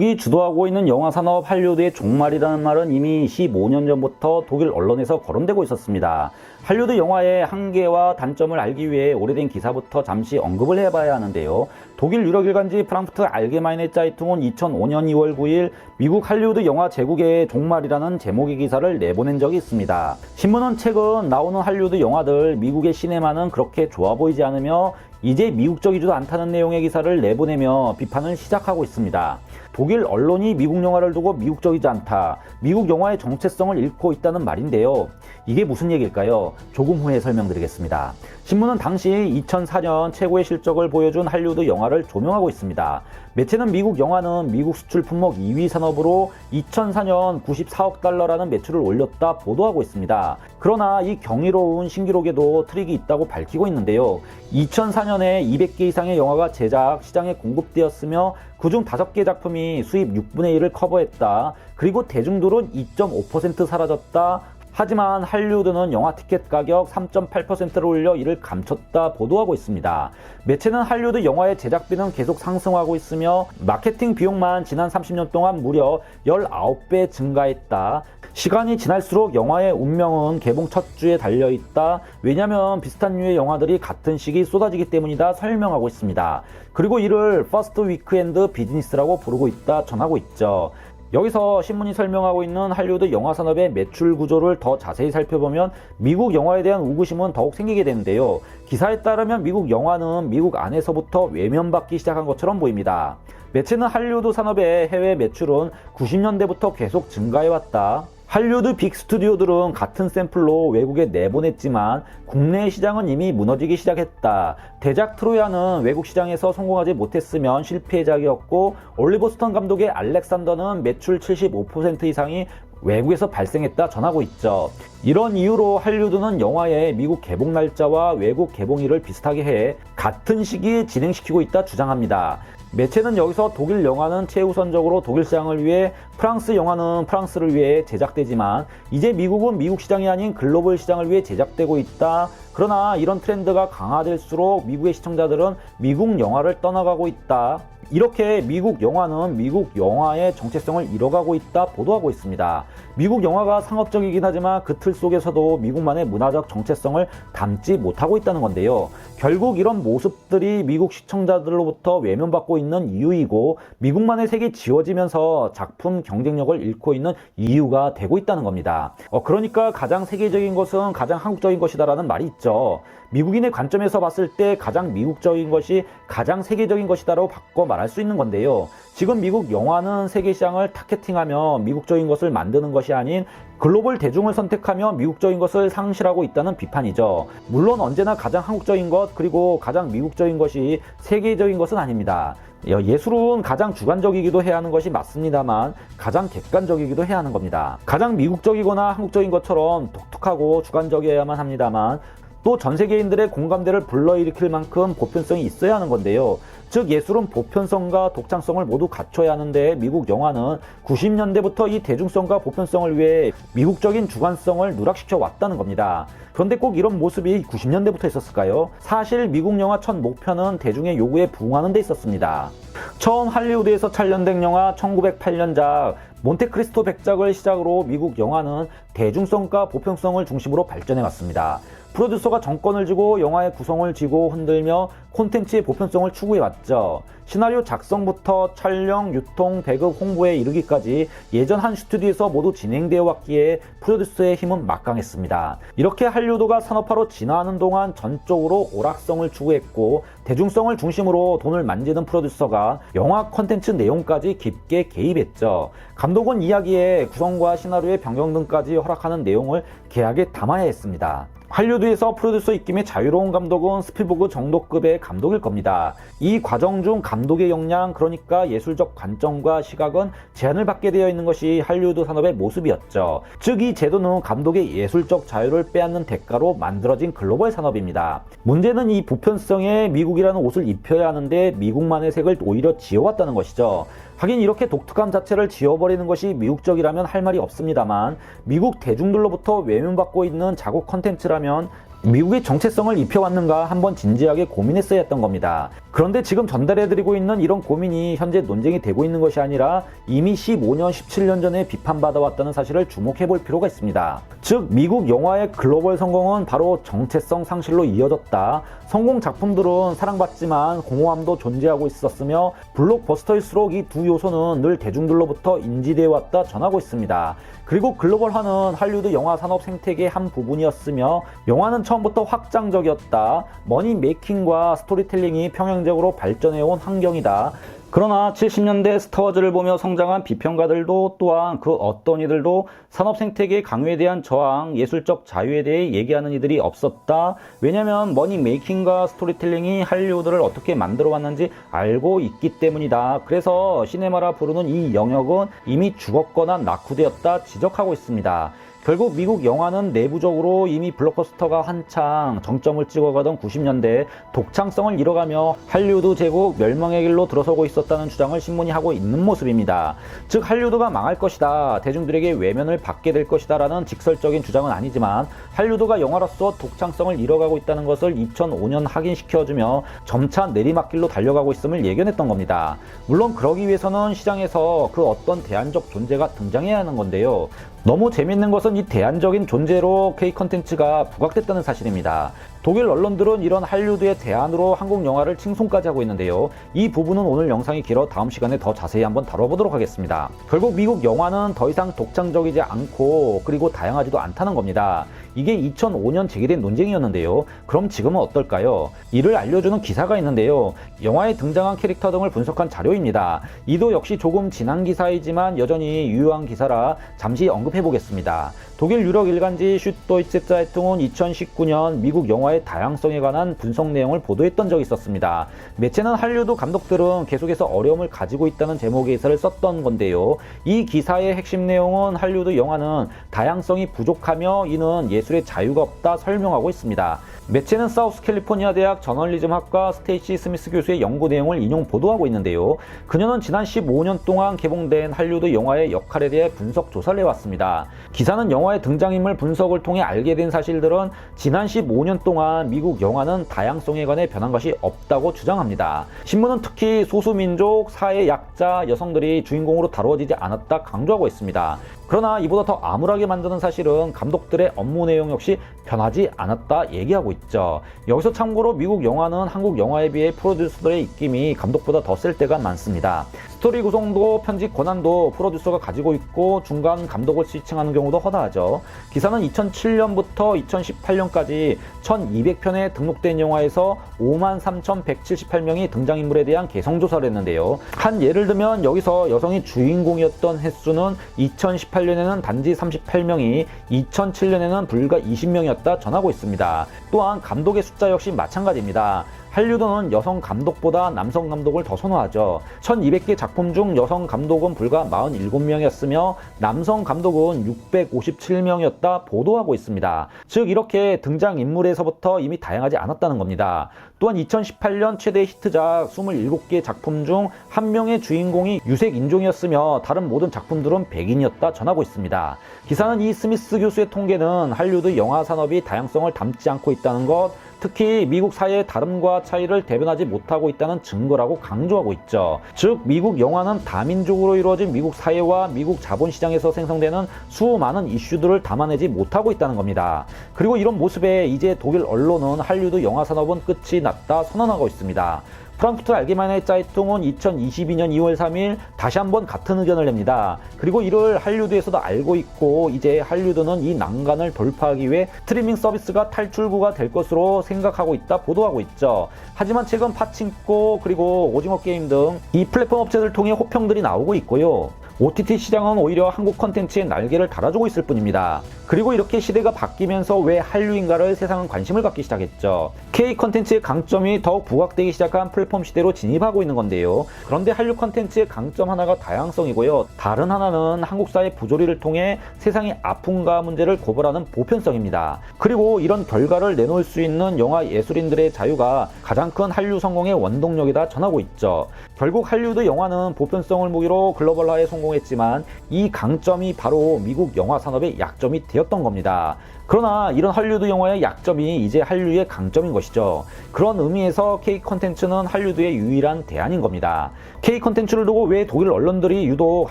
미국이 주도하고 있는 영화 산업 할리우드의 종말이라는 말은 이미 15년 전부터 독일 언론에서 거론되고 있었습니다. 할리우드 영화의 한계와 단점을 알기 위해 오래된 기사부터 잠시 언급을 해봐야 하는데요. 독일 유력 일간지 프랑크푸르트 알게마이네 짜이퉁은 2005년 2월 9일 미국 할리우드 영화 제국의 종말이라는 제목의 기사를 내보낸 적이 있습니다. 신문은 최근 나오는 할리우드 영화들 미국의 시네마는 그렇게 좋아 보이지 않으며 이제 미국적이지도 않다는 내용의 기사를 내보내며 비판을 시작하고 있습니다. 독일 언론이 미국 영화를 두고 미국적이지 않다, 미국 영화의 정체성을 잃고 있다는 말인데요. 이게 무슨 얘기일까요? 조금 후에 설명드리겠습니다. 신문은 당시 2004년 최고의 실적을 보여준 할리우드 영화를 조명하고 있습니다. 매체는 미국 영화는 미국 수출 품목 2위 산업으로 2004년 94억 달러라는 매출을 올렸다 보도하고 있습니다. 그러나 이 경이로운 신기록에도 트릭이 있다고 밝히고 있는데요. 2004년에 200개 이상의 영화가 제작, 시장에 공급되었으며 그중 5개 작품이 수입 6분의 1을 커버했다. 그리고 대중들은 2.5% 사라졌다. 하지만 할리우드는 영화 티켓 가격 3.8%를 올려 이를 감췄다 보도하고 있습니다. 매체는 할리우드 영화의 제작비는 계속 상승하고 있으며 마케팅 비용만 지난 30년 동안 무려 19배 증가했다. 시간이 지날수록 영화의 운명은 개봉 첫 주에 달려있다. 왜냐면 비슷한 류의 영화들이 같은 시기 쏟아지기 때문이다 설명하고 있습니다. 그리고 이를 퍼스트 위크엔드 비즈니스라고 부르고 있다 전하고 있죠. 여기서 신문이 설명하고 있는 할리우드 영화 산업의 매출 구조를 더 자세히 살펴보면 미국 영화에 대한 우구심은 더욱 생기게 되는데요. 기사에 따르면 미국 영화는 미국 안에서부터 외면받기 시작한 것처럼 보입니다. 매체는 할리우드 산업의 해외 매출은 90년대부터 계속 증가해왔다. 할리우드 빅 스튜디오들은 같은 샘플로 외국에 내보냈지만 국내 시장은 이미 무너지기 시작했다. 대작 트로야는 외국 시장에서 성공하지 못했으면 실패작이었고 올리버 스톤 감독의 알렉산더는 매출 75% 이상이 외국에서 발생했다 전하고 있죠. 이런 이유로 할리우드는 영화의 미국 개봉 날짜와 외국 개봉일을 비슷하게 해 같은 시기에 진행시키고 있다 주장합니다. 매체는 여기서 독일 영화는 최우선적으로 독일 시장을 위해, 프랑스 영화는 프랑스를 위해 제작되지만 이제 미국은 미국 시장이 아닌 글로벌 시장을 위해 제작되고 있다. 그러나 이런 트렌드가 강화될수록 미국의 시청자들은 미국 영화를 떠나가고 있다. 이렇게 미국 영화는 미국 영화의 정체성을 잃어가고 있다 보도하고 있습니다. 미국 영화가 상업적이긴 하지만 그 틀 속에서도 미국만의 문화적 정체성을 담지 못하고 있다는 건데요. 결국 이런 모습들이 미국 시청자들로부터 외면받고 있는 이유이고 미국만의 색이 지워지면서 작품 경쟁력을 잃고 있는 이유가 되고 있다는 겁니다. 그러니까 가장 세계적인 것은 가장 한국적인 것이다라는 말이 있죠. 미국인의 관점에서 봤을 때 가장 미국적인 것이 가장 세계적인 것이다라고 바꿔 말할 수 있는 건데요. 지금 미국 영화는 세계 시장을 타겟팅하며 미국적인 것을 만드는 것이 아닌 글로벌 대중을 선택하며 미국적인 것을 상실하고 있다는 비판이죠. 물론 언제나 가장 한국적인 것 그리고 가장 미국적인 것이 세계적인 것은 아닙니다. 예술은 가장 주관적이기도 해야 하는 것이 맞습니다만 가장 객관적이기도 해야 하는 겁니다. 가장 미국적이거나 한국적인 것처럼 독특하고 주관적이어야만 합니다만 또 전 세계인들의 공감대를 불러일으킬 만큼 보편성이 있어야 하는 건데요. 즉 예술은 보편성과 독창성을 모두 갖춰야 하는데 미국 영화는 90년대부터 이 대중성과 보편성을 위해 미국적인 주관성을 누락시켜 왔다는 겁니다. 그런데 꼭 이런 모습이 90년대부터 있었을까요? 사실 미국 영화 첫 목표는 대중의 요구에 부응하는 데 있었습니다. 처음 할리우드에서 촬영된 영화 1908년작 몬테크리스토 백작을 시작으로 미국 영화는 대중성과 보편성을 중심으로 발전해 왔습니다. 프로듀서가 정권을 쥐고 영화의 구성을 쥐고 흔들며 콘텐츠의 보편성을 추구해왔죠. 시나리오 작성부터 촬영, 유통, 배급, 홍보에 이르기까지 예전 한 스튜디오에서 모두 진행되어 왔기에 프로듀서의 힘은 막강했습니다. 이렇게 할리우드가 산업화로 진화하는 동안 전적으로 오락성을 추구했고 대중성을 중심으로 돈을 만지는 프로듀서가 영화 콘텐츠 내용까지 깊게 개입했죠. 감독은 이야기의 구성과 시나리오의 변경 등까지 허락하는 내용을 계약에 담아야 했습니다. 할리우드에서 프로듀서 입김의 자유로운 감독은 스필버그 정도급의 감독일 겁니다. 이 과정 중 감독의 역량, 그러니까 예술적 관점과 시각은 제한을 받게 되어 있는 것이 할리우드 산업의 모습이었죠. 즉 이 제도는 감독의 예술적 자유를 빼앗는 대가로 만들어진 글로벌 산업입니다. 문제는 이 보편성에 미국이라는 옷을 입혀야 하는데 미국만의 색을 오히려 지어왔다는 것이죠. 하긴 이렇게 독특함 자체를 지워버리는 것이 미국적이라면 할 말이 없습니다만 미국 대중들로부터 외면받고 있는 자국 컨텐츠라면 미국의 정체성을 입혀왔는가 한번 진지하게 고민했어야 했던 겁니다. 그런데 지금 전달해드리고 있는 이런 고민이 현재 논쟁이 되고 있는 것이 아니라 이미 15년, 17년 전에 비판받아왔다는 사실을 주목해볼 필요가 있습니다. 즉 미국 영화의 글로벌 성공은 바로 정체성 상실로 이어졌다. 성공 작품들은 사랑받지만 공허함도 존재하고 있었으며 블록버스터일수록 이 두 요소는 늘 대중들로부터 인지되어 왔다 전하고 있습니다. 그리고 글로벌화는 할리우드 영화 산업 생태계의 한 부분이었으며 영화는 처음부터 확장적이었다. 머니 메이킹과 스토리텔링이 평행적으로 발전해온 환경이다. 그러나 70년대 스타워즈를 보며 성장한 비평가들도 또한 그 어떤 이들도 산업 생태계의 강요에 대한 저항, 예술적 자유에 대해 얘기하는 이들이 없었다. 왜냐하면 머니 메이킹과 스토리텔링이 할리우드를 어떻게 만들어 왔는지 알고 있기 때문이다. 그래서 시네마라 부르는 이 영역은 이미 죽었거나 낙후되었다 지적하고 있습니다. 결국 미국 영화는 내부적으로 이미 블록버스터가 한창 정점을 찍어가던 90년대 독창성을 잃어가며 할리우드 제국 멸망의 길로 들어서고 있었다는 주장을 신문이 하고 있는 모습입니다. 즉 할리우드가 망할 것이다, 대중들에게 외면을 받게 될 것이다 라는 직설적인 주장은 아니지만 할리우드가 영화로서 독창성을 잃어가고 있다는 것을 2005년 확인시켜주며 점차 내리막길로 달려가고 있음을 예견했던 겁니다. 물론 그러기 위해서는 시장에서 그 어떤 대안적 존재가 등장해야 하는 건데요. 너무 재밌는 것은 이 대안적인 존재로 K-컨텐츠가 부각됐다는 사실입니다. 독일 언론들은 이런 할리우드의 대안으로 한국 영화를 칭송까지 하고 있는데요. 이 부분은 오늘 영상이 길어 다음 시간에 더 자세히 한번 다뤄보도록 하겠습니다. 결국 미국 영화는 더 이상 독창적이지 않고 그리고 다양하지도 않다는 겁니다. 이게 2005년 제기된 논쟁이었는데요. 그럼 지금은 어떨까요? 이를 알려주는 기사가 있는데요. 영화에 등장한 캐릭터 등을 분석한 자료입니다. 이도 역시 조금 지난 기사이지만 여전히 유효한 기사라 잠시 언급해보겠습니다. 독일 유력 일간지 슈도이체 짜이퉁은 2019년 미국 영화의 다양성에 관한 분석 내용을 보도했던 적이 있었습니다. 매체는 할리우드 감독들은 계속해서 어려움을 가지고 있다는 제목의 기사를 썼던 건데요. 이 기사의 핵심 내용은 할리우드 영화는 다양성이 부족하며 이는 예술의 자유가 없다 설명하고 있습니다. 매체는 사우스 캘리포니아 대학 저널리즘학과 스테이시 스미스 교수의 연구 내용을 인용 보도하고 있는데요. 그녀는 지난 15년 동안 개봉된 할리우드 영화의 역할에 대해 분석 조사를 해왔습니다. 기사는 영화의 등장인물 분석을 통해 알게 된 사실들은 지난 15년 동안 미국 영화는 다양성에 관해 변한 것이 없다고 주장합니다. 신문은 특히 소수민족, 사회 약자, 여성들이 주인공으로 다루어지지 않았다 강조하고 있습니다. 그러나 이보다 더 암울하게 만드는 사실은 감독들의 업무 내용 역시 변하지 않았다 얘기하고 있죠. 여기서 참고로 미국 영화는 한국 영화에 비해 프로듀서들의 입김이 감독보다 더 셀 때가 많습니다. 스토리 구성도 편집 권한도 프로듀서가 가지고 있고 중간 감독을 스위칭하는 경우도 허다하죠. 기사는 2007년부터 2018년까지 1200편에 등록된 영화에서 53,178명이 등장인물에 대한 개성조사를 했는데요. 한 예를 들면 여기서 여성이 주인공이었던 횟수는 2018년에는 단지 38명이 2007년에는 불과 20명이었다 전하고 있습니다. 또한 감독의 숫자 역시 마찬가지입니다. 할리우드는 여성 감독보다 남성 감독을 더 선호하죠. 1200개 작품 중 여성 감독은 불과 47명이었으며 남성 감독은 657명이었다 보도하고 있습니다. 즉 이렇게 등장인물에서부터 이미 다양하지 않았다는 겁니다. 또한 2018년 최대 히트작 27개 작품 중 한 명의 주인공이 유색인종이었으며 다른 모든 작품들은 백인이었다 전하고 있습니다. 기사는 이 스미스 교수의 통계는 할리우드 영화 산업이 다양성을 담지 않고 있다는 것, 특히 미국 사회의 다름과 차이를 대변하지 못하고 있다는 증거라고 강조하고 있죠. 즉 미국 영화는 다민족으로 이루어진 미국 사회와 미국 자본시장에서 생성되는 수많은 이슈들을 담아내지 못하고 있다는 겁니다. 그리고 이런 모습에 이제 독일 언론은 할리우드 영화 산업은 끝이 났다 선언하고 있습니다. 프랑크푸르트 알게마이네 짜이퉁은 2022년 2월 3일 다시 한번 같은 의견을 냅니다. 그리고 이를 할리우드에서도 알고 있고 이제 할리우드는 이 난간을 돌파하기 위해 스트리밍 서비스가 탈출구가 될 것으로 생각하고 있다 보도하고 있죠. 하지만 최근 파친코 그리고 오징어 게임 등 이 플랫폼 업체들 통해 호평들이 나오고 있고요. OTT 시장은 오히려 한국 컨텐츠의 날개를 달아주고 있을 뿐입니다. 그리고 이렇게 시대가 바뀌면서 왜 한류인가를 세상은 관심을 갖기 시작했죠. K 컨텐츠의 강점이 더욱 부각되기 시작한 플랫폼 시대로 진입하고 있는 건데요. 그런데 한류 컨텐츠의 강점 하나가 다양성이고요. 다른 하나는 한국 사회 부조리를 통해 세상의 아픔과 문제를 고발하는 보편성입니다. 그리고 이런 결과를 내놓을 수 있는 영화 예술인들의 자유가 가장 큰 한류 성공의 원동력이다 전하고 있죠. 결국 할리우드 영화는 보편성을 무기로 글로벌화에 성공했지만 이 강점이 바로 미국 영화 산업의 약점이 되었던 겁니다. 그러나 이런 할리우드 영화의 약점이 이제 한류의 강점인 것이죠. 그런 의미에서 K 컨텐츠는 할리우드의 유일한 대안인 겁니다. K 컨텐츠를 두고 왜 독일 언론들이 유독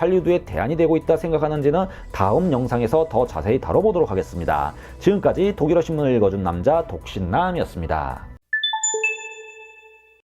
할리우드의 대안이 되고 있다 생각하는지는 다음 영상에서 더 자세히 다뤄보도록 하겠습니다. 지금까지 독일어 신문을 읽어준 남자 독신남이었습니다.